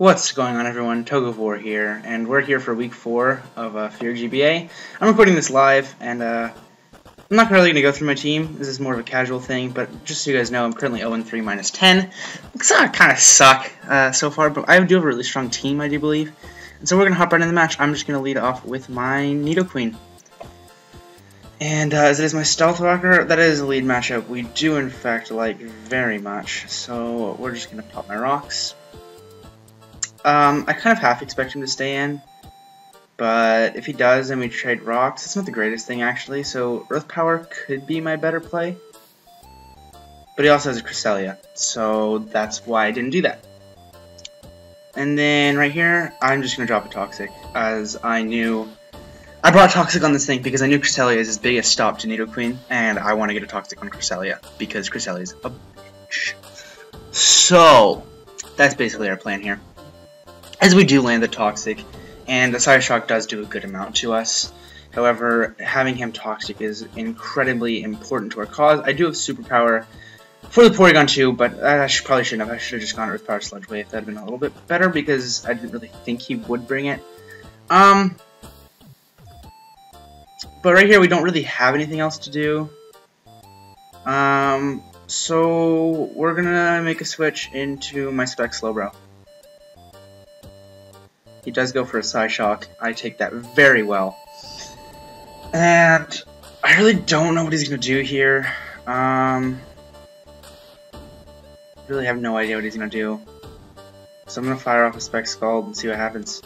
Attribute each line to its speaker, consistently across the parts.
Speaker 1: What's going on, everyone? Togavor here, and we're here for week 4 of Fear GBA. I'm recording this live, and I'm not really going to go through my team. This is more of a casual thing, but just so you guys know, I'm currently 0-3 minus 10. Looks like I kind of suck so far, but I do have a really strong team, I do believe. And so we're going to hop right in the match. I'm just going to lead off with my Nidoqueen. And as it is my Stealth Rocker, that is a lead matchup we do in fact like very much. So we're just going to pop my rocks. I kind of half expect him to stay in, but if he does, then we trade rocks. It's not the greatest thing, actually, so Earth Power could be my better play. But he also has a Cresselia, so that's why I didn't do that. And then right here, I'm just going to drop a Toxic, as I brought Toxic on this thing because I knew Cresselia is his biggest stop to Nidoqueen, and I want to get a Toxic on Cresselia, because Cresselia is a bitch. So, that's basically our plan here. As we do land the Toxic, and the Psyshock does do a good amount to us. However, having him Toxic is incredibly important to our cause. I do have Superpower for the Porygon too, but I probably shouldn't have. I should have just gone Earth Power Sludge Wave. That would have been a little bit better because I didn't really think he would bring it. But right here we don't really have anything else to do. So we're gonna make a switch into my Spec Slowbro. He does go for a Psyshock. I take that very well. And I really don't know what he's going to do here. Really have no idea what he's going to do. So I'm going to fire off a Spec Scald and see what happens.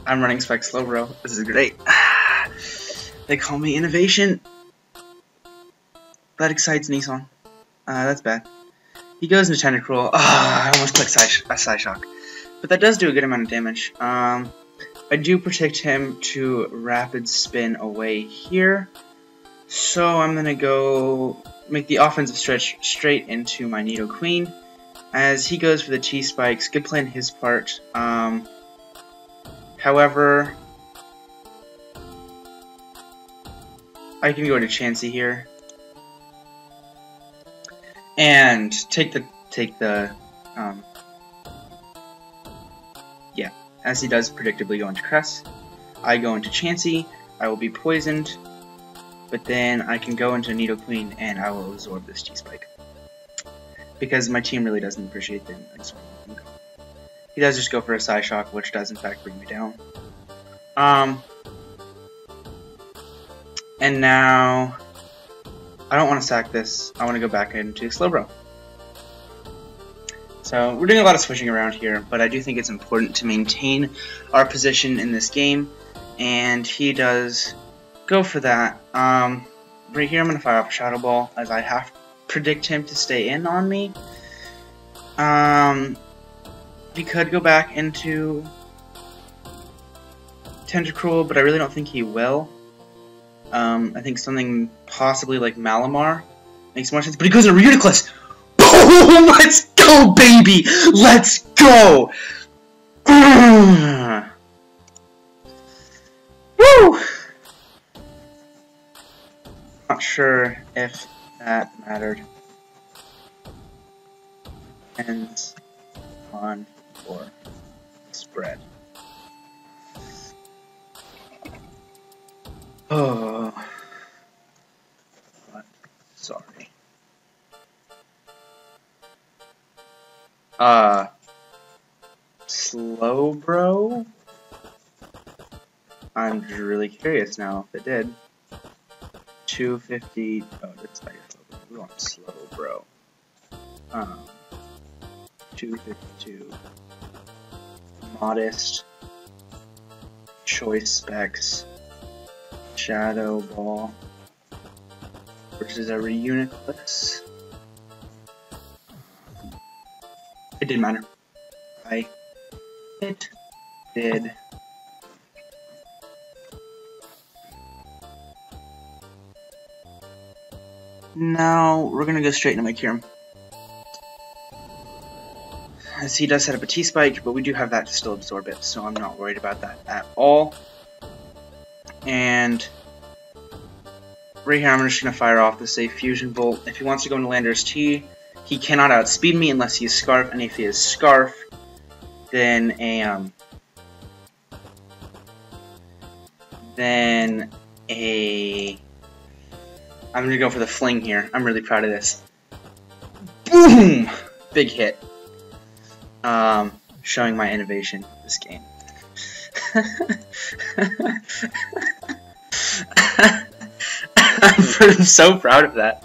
Speaker 1: I'm running Spec Slowbro. This is great. They call me Innovation. That excites Nissan. That's bad. He goes into Tentacruel. I almost clicked Psyshock. But that does do a good amount of damage. I do protect him to Rapid Spin away here. So I'm going to go make the offensive stretch straight into my Nidoqueen. As he goes for the T-Spikes. Good play on his part. However, I can go to Chansey here. And take the yeah, as he does predictably go into Cress. I go into Chansey, I will be poisoned, but then I can go into Nidoqueen and I will absorb this T-Spike. Because my team really doesn't appreciate the absorbing. He does just go for a Psyshock, which does in fact bring me down. And now, I don't want to sack this, I want to go back into Slowbro. So we're doing a lot of switching around here, but I do think it's important to maintain our position in this game, and he does go for that. Right here I'm going to fire off a Shadow Ball, as I have to predict him to stay in on me. He could go back into Tentacruel, but I really don't think he will. I think something possibly like Malamar makes more sense, but he goes into Reuniclus! Boom! Let's go, baby! Let's go! Woo! Not sure if that mattered. Ends on for spread. Oh. But, sorry. Slowbro? I'm really curious now if it did. 250. Oh, that's not your Slowbro. We want Slowbro. 252. Modest. Choice Specs. Shadow Ball. Versus a Reuniclus. It didn't matter. It did. Now, we're gonna go straight into my Kyurem. As he does set up a T-Spike, but we do have that to still absorb it, so I'm not worried about that at all. And right here, I'm just gonna fire off the safe Fusion Bolt. If he wants to go into Landorus T, he cannot outspeed me unless he is Scarf, and if he is Scarf, then a I'm gonna go for the fling here. I'm really proud of this. Boom! Big hit. Showing my innovation this game. I'm so proud of that.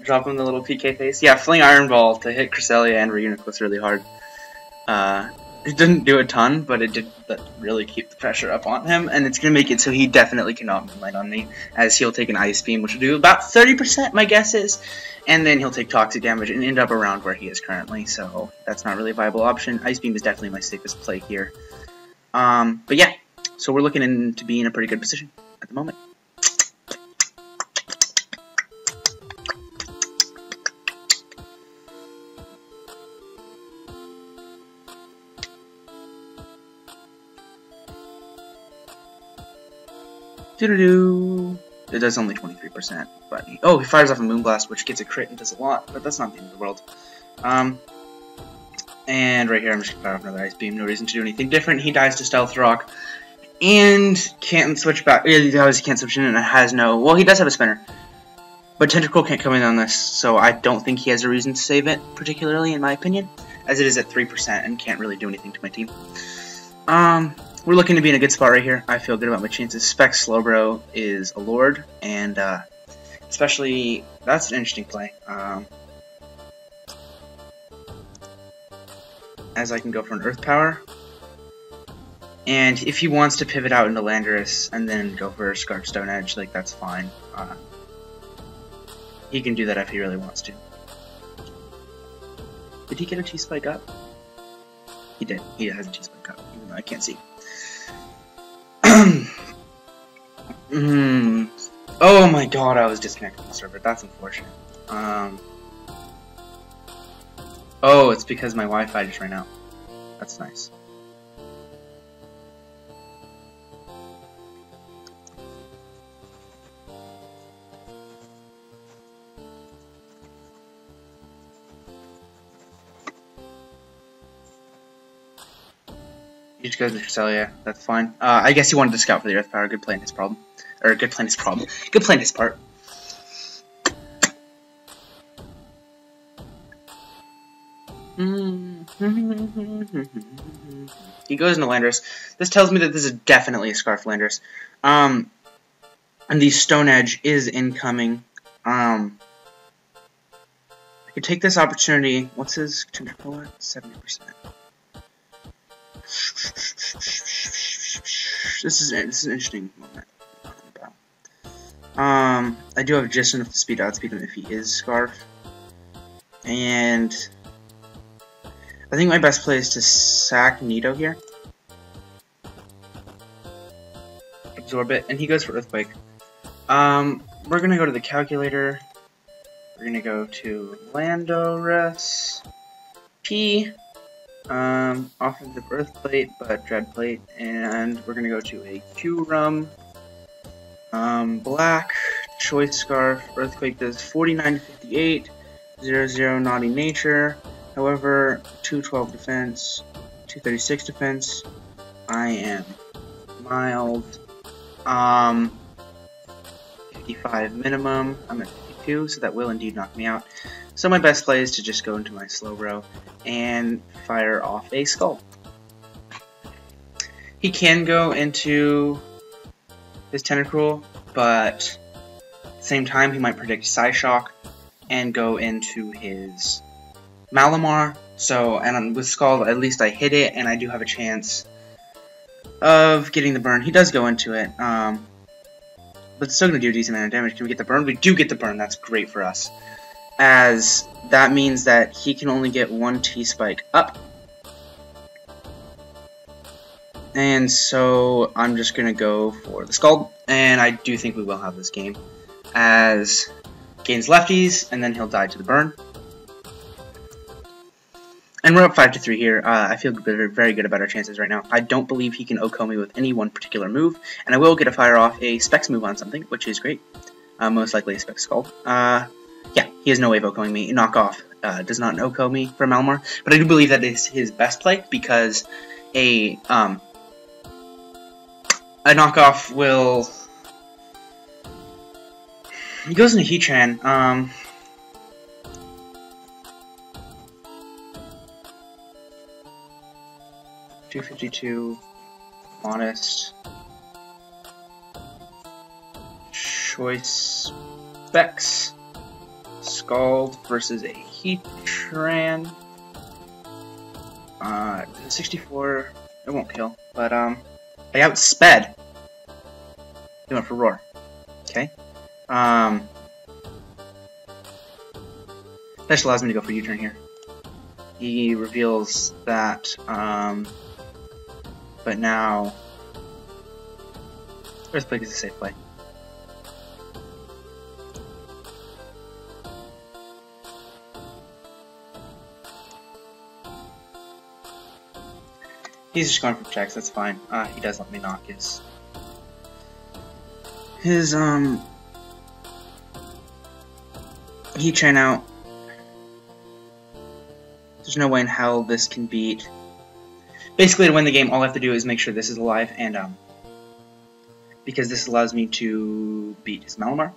Speaker 1: Drop him the little PK face. Yeah, fling Iron Ball to hit Cresselia and Reuniclus really hard. It didn't do a ton, but it did really keep the pressure up on him, and it's going to make it so he definitely cannot Moonlight on me, as he'll take an Ice Beam, which will do about 30%, my guess is, and then he'll take Toxic damage and end up around where he is currently, so that's not really a viable option. Ice Beam is definitely my safest play here. But yeah, so we're looking to be in a pretty good position at the moment. It does only 23%, but he fires off a Moonblast, which gets a crit and does a lot, but that's not the end of the world. And right here, I'm just gonna fire off another Ice Beam. No reason to do anything different. He dies to Stealth Rock, and can't switch back. He obviously can't switch in, and it has no. Well, he does have a spinner, but Tentacruel can't come in on this, so I don't think he has a reason to save it, particularly in my opinion, as it is at 3% and can't really do anything to my team. We're looking to be in a good spot right here. I feel good about my chances. Spec Slowbro is a Lord, and especially, that's an interesting play. As I can go for an Earth Power. And if he wants to pivot out into Landorus and then go for a Scarf Stone Edge, like, that's fine. He can do that if he really wants to. Did he get a T-Spike up? He did. He has a T-Spike up, even though I can't see. Oh my god, I was disconnected from the server. That's unfortunate. Oh, it's because my Wi-Fi just ran out. That's nice. He just goes to Cresselia. That's fine. I guess he wanted to scout for the Earth Power. Good play in his problem. Or good play in his problem. Good play in his part. He goes into Landorus. This tells me that this is definitely a Scarf Landorus. And the Stone Edge is incoming. I could take this opportunity. What's his Tentacruel at? 70%. This is an interesting moment. I do have just enough to outspeed him if he is Scarf. And I think my best play is to sack Nido here. Absorb it, and he goes for Earthquake. We're gonna go to the calculator. We're gonna go to Landorus P. Offensive Earth Plate, but Dread Plate, and we're gonna go to a Q-Rum. Black, Choice Scarf, Earthquake does 49 to 58, 0-0 Naughty Nature, however, 212 defense, 236 defense, I am mild, 55 minimum, I'm at 52, so that will indeed knock me out. So my best play is to just go into my Slowbro and fire off a Skull. He can go into his Tentacruel, but at the same time he might predict Psyshock and go into his Malamar. So, and with Skull, at least I hit it, and I do have a chance of getting the burn. He does go into it, but it's still going to do a decent amount of damage. Can we get the burn? We do get the burn. That's great for us, as that means that he can only get one T-Spike up. And so I'm just going to go for the Scald, and I do think we will have this game, as gains lefties, and then he'll die to the burn. And we're up 5-3 here. I feel very good about our chances right now. I don't believe he can OHKO me with any one particular move, and I will get a fire off a Specs move on something, which is great. Most likely a Specs Scald. Yeah, he has no way of OHKOing me. Knock off. does not know Komi from Malamar, but I do believe that is his best play because a knockoff will. He goes into Heatran. 252, Honest, Choice Specs, Scald versus a Heatran. 64, it won't kill, but I outsped. He went for Roar. Okay. That just allows me to go for U-turn here. He reveals that, but now Earthquake is a safe play. He's just going for checks, that's fine. He does let me knock his Heatran out. There's no way in hell this can beat. Basically, to win the game, all I have to do is make sure this is alive, and because this allows me to beat his Malamar.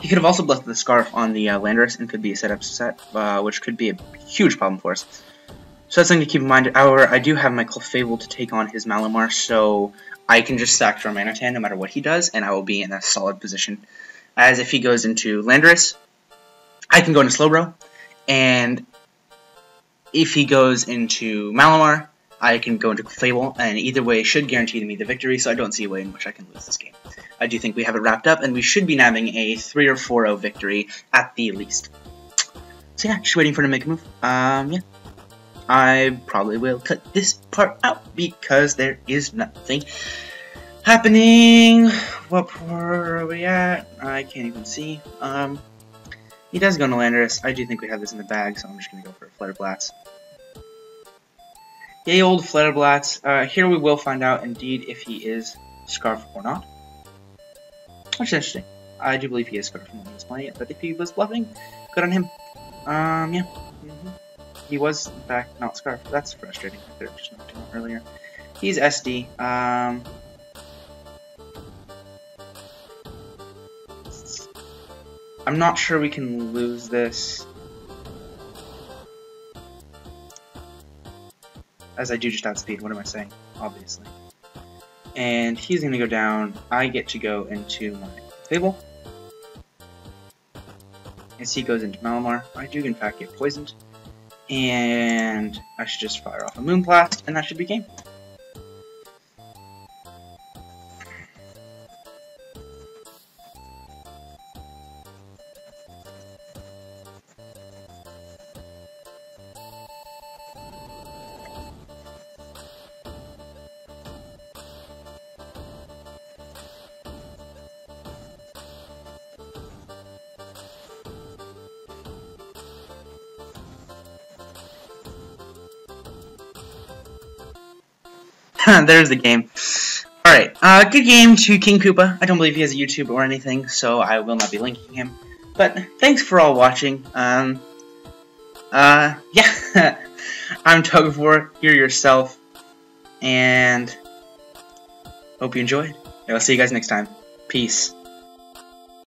Speaker 1: He could have also bluffed the Scarf on the Landorus and could be a setup set, which could be a huge problem for us. So that's something to keep in mind. However, I do have my Clefable to take on his Malamar, so I can just sack for Manatan no matter what he does, and I will be in a solid position. As if he goes into Landorus, I can go into Slowbro, and if he goes into Malamar, I can go into Clefable, and either way should guarantee me the victory, so I don't see a way in which I can lose this game. I do think we have it wrapped up, and we should be nabbing a 3 or 4-0 victory at the least. So yeah, just waiting for him to make a move. Yeah. I probably will cut this part out because there is nothing happening. What part are we at? I can't even see. He does go into Landorus. I do think we have this in the bag, so I'm just going to go for a Flutterblast. Yay, old Flutterblast. Here we will find out, indeed, if he is Scarf or not. Which is interesting. I do believe he is Scarf when he was playing it, but if he was bluffing, good on him. Yeah. He was, in fact, not Scarf. That's frustrating. I could have just knocked him out earlier. He's SD. I'm not sure we can lose this, as I do just outspeed. What am I saying? Obviously. And he's going to go down. I get to go into my Fable. As he goes into Malamar, I do in fact get poisoned. And I should just fire off a Moonblast, and that should be game. There's the game. Alright, good game to King Koopa. I don't believe he has a YouTube or anything, so I will not be linking him. But thanks for all watching. Yeah. I'm Tug-of-War, you're yourself, and hope you enjoyed. I'll see you guys next time. Peace.